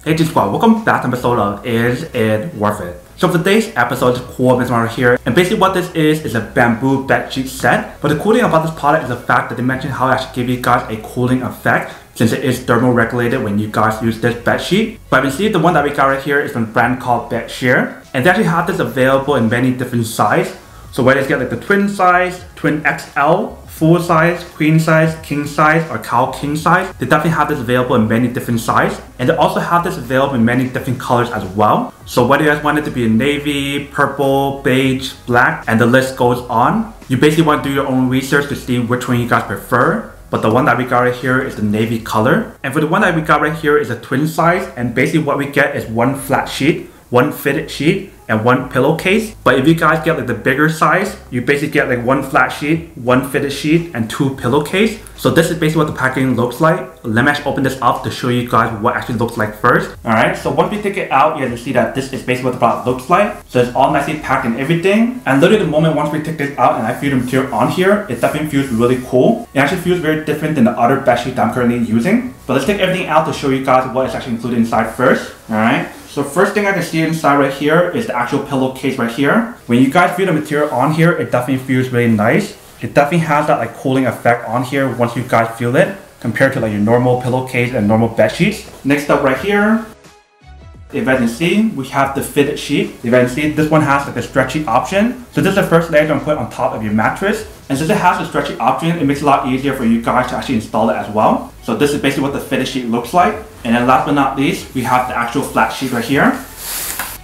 Hey G Squad, welcome back to an episode of Is It Worth It? So for today's episode, the core business right here, and basically what this is a bamboo bed sheet set. But the cool thing about this product is the fact that they mentioned how it actually give you guys a cooling effect, since it is thermal regulated when you guys use this bed sheet. But you see the one that we got right here is from a brand called Bedsure, and they actually have this available in many different sizes. So whether you get like the twin size, twin XL, full size, queen size, king size, or cow king size, they definitely have this available in many different sizes. And they also have this available in many different colors as well. So whether you guys want it to be in navy, purple, beige, black, and the list goes on, you basically want to do your own research to see which one you guys prefer. But the one that we got right here is the navy color. And for the one that we got right here is a twin size, and basically what we get is one flat sheet, one fitted sheet, and one pillowcase. But if you guys get like the bigger size, you basically get like one flat sheet, one fitted sheet, and two pillowcase. So this is basically what the packaging looks like. Let me actually open this up to show you guys what it actually looks like first. Alright, so once we take it out, you guys can see that this is basically what the product looks like. So it's all nicely packed and everything. And literally the moment once we take this out and I feel the material on here, it definitely feels really cool. It actually feels very different than the other bed sheet that I'm currently using. But let's take everything out to show you guys what is actually included inside first. Alright. So first thing I can see inside right here is the actual pillowcase right here. When you guys feel the material on here, it definitely feels really nice. It definitely has that like cooling effect on here once you guys feel it, compared to like your normal pillowcase and normal bed sheets. Next up right here, if you can see, we have the fitted sheet. If you can see, this one has like a stretchy option. So this is the first layer to put on top of your mattress. And since it has a stretchy option, it makes it a lot easier for you guys to actually install it as well. So this is basically what the fitted sheet looks like. And then last but not least, we have the actual flat sheet right here.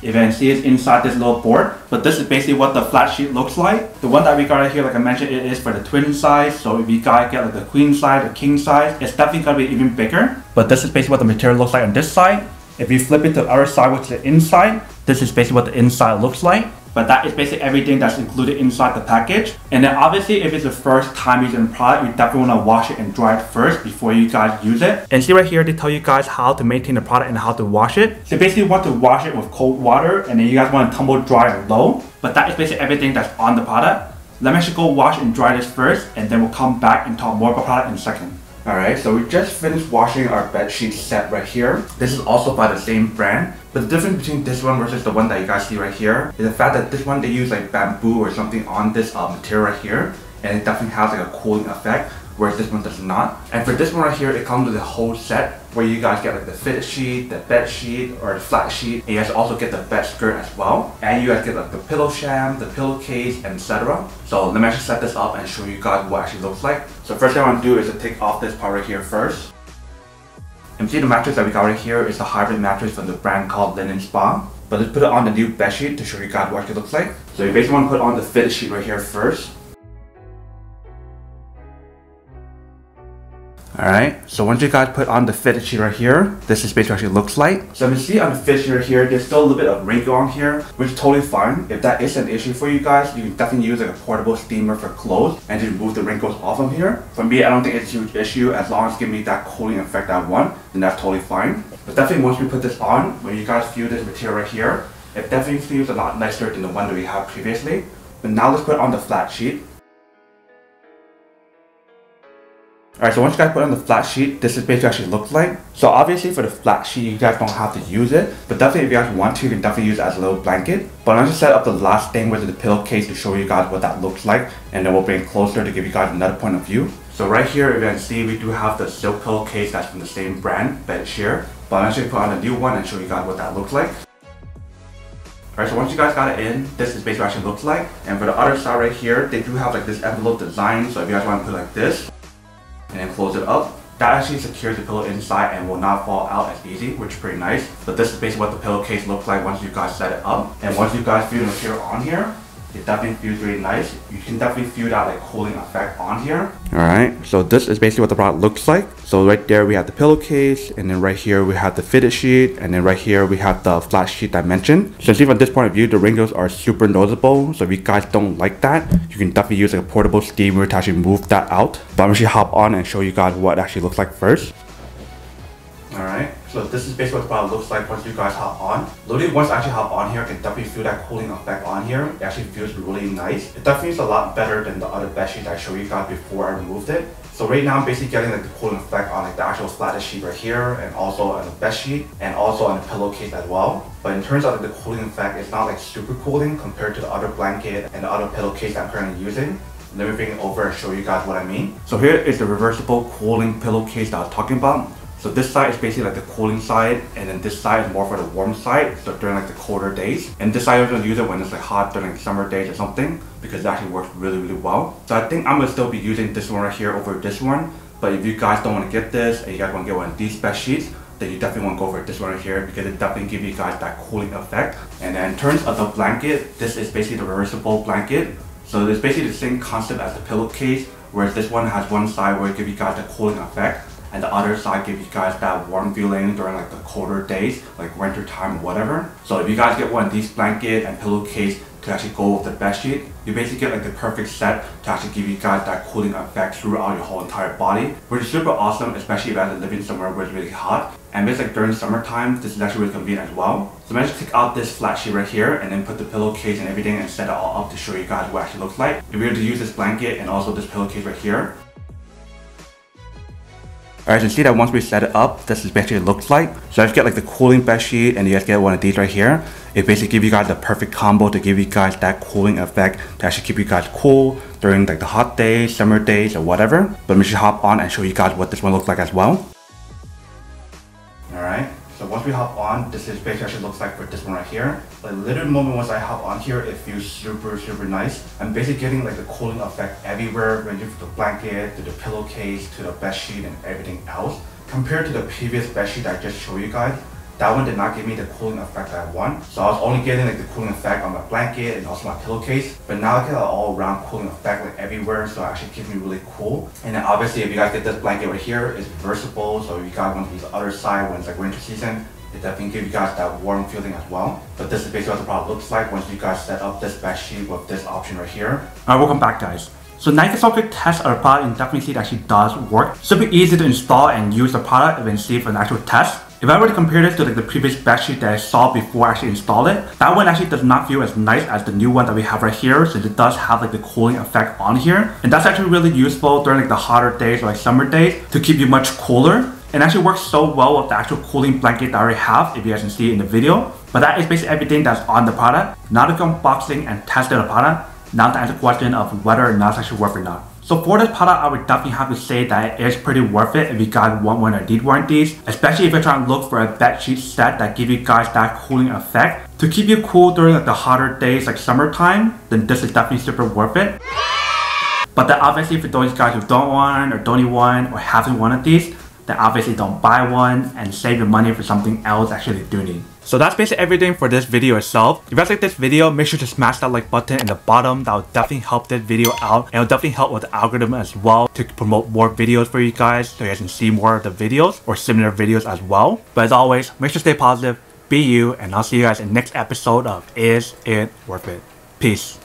If you can see, it's inside this little board. But this is basically what the flat sheet looks like. The one that we got right here, like I mentioned, it is for the twin size. So if you guys get like the queen size or king size, it's definitely gonna be even bigger. But this is basically what the material looks like on this side. If you flip it to the other side, which is the inside, this is basically what the inside looks like. But that is basically everything that's included inside the package. And then obviously, if it's the first time using the product, you definitely want to wash it and dry it first before you guys use it. And see right here, they tell you guys how to maintain the product and how to wash it. So basically, you want to wash it with cold water, and then you guys want to tumble dry or low. But that is basically everything that's on the product. Let me actually go wash and dry this first, and then we'll come back and talk more about the product in a second. Alright, so we just finished washing our bed sheet set right here. This is also by the same brand. But the difference between this one versus the one that you guys see right here is the fact that this one they use like bamboo or something on this material right here. And it definitely has like a cooling effect, whereas this one does not. And for this one right here, it comes with a whole set where you guys get like the fitted sheet, the bed sheet, or the flat sheet. And you guys also get the bed skirt as well. And you guys get like the pillow sham, the pillowcase, etc. So let me actually set this up and show you guys what it actually looks like. So first thing I want to do is to take off this part right here first. And see the mattress that we got right here is a hybrid mattress from the brand called Linen Spa. But let's put it on the new bed sheet to show you guys what it looks like. So you basically want to put on the fitted sheet right here first. Alright, so once you guys put on the fitted sheet right here, this is basically what it looks like. So you see on the fitted sheet right here, there's still a little bit of wrinkle on here, which is totally fine. If that is an issue for you guys, you can definitely use like a portable steamer for clothes and just remove the wrinkles off of here. For me, I don't think it's a huge issue. As long as it's giving me that cooling effect I want, then that's totally fine. But definitely once we put this on, when you guys feel this material right here, it definitely feels a lot nicer than the one that we had previously. But now let's put on the flat sheet. Alright, so once you guys put on the flat sheet, this is basically what it actually looks like. So obviously for the flat sheet, you guys don't have to use it. But definitely if you guys want to, you can definitely use it as a little blanket. But I'm going to set up the last thing with the pillowcase to show you guys what that looks like. And then we'll bring it closer to give you guys another point of view. So right here, if you can see, we do have the silk pillowcase that's from the same brand, Bedsure. But I'm actually put on a new one and show you guys what that looks like. Alright, so once you guys got it in, this is basically what it actually looks like. And for the other side right here, they do have like this envelope design. So if you guys want to put like this, and then close it up, that actually secures the pillow inside and will not fall out as easy, which is pretty nice. But this is basically what the pillowcase looks like once you guys set it up. And once you guys feel the material on here, it definitely feels really nice. You can definitely feel that like cooling effect on here. Alright, so this is basically what the product looks like. So right there we have the pillowcase, and then right here we have the fitted sheet, and then right here we have the flat sheet I mentioned. So see from this point of view, the wrinkles are super noticeable. So if you guys don't like that, you can definitely use like a portable steamer to actually move that out. But I'm actually hop on and show you guys what it actually looks like first. Alright, so this is basically what the product looks like once you guys hop on. Literally once I actually hop on here, I can definitely feel that cooling effect on here. It actually feels really nice. It definitely is a lot better than the other bed sheet I showed you guys before I removed it. So So right now I'm basically getting like the cooling effect on like the actual flattest sheet right here, and also on the bed sheet, and also on the pillowcase as well. But in terms of like, the cooling effect, it's not like super cooling compared to the other blanket and the other pillowcase that I'm currently using. Let me bring it over and show you guys what I mean. So here is the reversible cooling pillowcase that I was talking about. So this side is basically like the cooling side, and then this side is more for the warm side, so during like the colder days. And this side I'm gonna use it when it's like hot during like summer days or something, because it actually works really well. So I think I'm gonna still be using this one right here over this one. But if you guys don't want to get this, and you guys want to get one of these bed sheets, then you definitely want to go for this one right here, because it definitely gives you guys that cooling effect. And then in terms of the blanket, this is basically the reversible blanket. So it's basically the same concept as the pillowcase, whereas this one has one side where it gives you guys the cooling effect, and the other side gives you guys that warm feeling during like the colder days, like winter time or whatever. So if you guys get one of these blanket and pillowcase to actually go with the bed sheet, you basically get like the perfect set to actually give you guys that cooling effect throughout your whole entire body, which is super awesome, especially if you're living somewhere where it's really hot. And it's like during summertime, this is actually really convenient as well. So I'm going to take out this flat sheet right here and then put the pillowcase and everything and set it all up to show you guys what it actually looks like. If we were to use this blanket and also this pillowcase right here. Alright, so you see that once we set it up, this is basically what it looks like. So I just get like the cooling bed sheet, and you guys get one of these right here. It basically gives you guys the perfect combo to give you guys that cooling effect to actually keep you guys cool during like the hot days, summer days, or whatever. But let me just hop on and show you guys what this one looks like as well. Alright, so once we hop on, this is basically what it looks like for this one right here. Like literally the moment once I hop on here, it feels super nice. I'm basically getting like the cooling effect everywhere, ranging from the blanket to the pillowcase to the bed sheet and everything else. Compared to the previous bed sheet I just showed you guys, that one did not give me the cooling effect that I want. So I was only getting like the cooling effect on my blanket and also my pillowcase. But now I get an all around cooling effect like everywhere, so it actually keeps me really cool. And then obviously if you guys get this blanket right here, it's reversible. So if you guys want to use the other side when it's like winter season, it definitely gives you guys that warm feeling as well. But this is basically what the product looks like once you guys set up this bed sheet with this option right here. Alright, welcome back guys. So now you can start quick test our product and definitely see it actually does work. Super easy to install and use the product and then see it for an actual test. If I were to compare this to like the previous bed sheet that I saw before I actually installed it, that one actually does not feel as nice as the new one that we have right here, since it does have like the cooling effect on here. And that's actually really useful during like the hotter days or like summer days to keep you much cooler. And actually works so well with the actual cooling blanket that I already have, if you guys can see it in the video. But that is basically everything that's on the product. Now to go unboxing and testing the product, now to answer the question of whether or not it's actually worth it or not. So for this product, I would definitely have to say that it is pretty worth it if you guys want one or need one of these, especially if you're trying to look for a bed sheet set that give you guys that cooling effect to keep you cool during like the hotter days like summertime. Then this is definitely super worth it. But then obviously for those guys who don't want or don't need one or haven't one of these, then obviously don't buy one and save your money for something else actually do need. So that's basically everything for this video itself. If you guys like this video, make sure to smash that like button in the bottom. That will definitely help this video out, and it will definitely help with the algorithm as well to promote more videos for you guys, so you guys can see more of the videos or similar videos as well. But as always, make sure to stay positive, be you, and I'll see you guys in the next episode of Is It Worth It? Peace.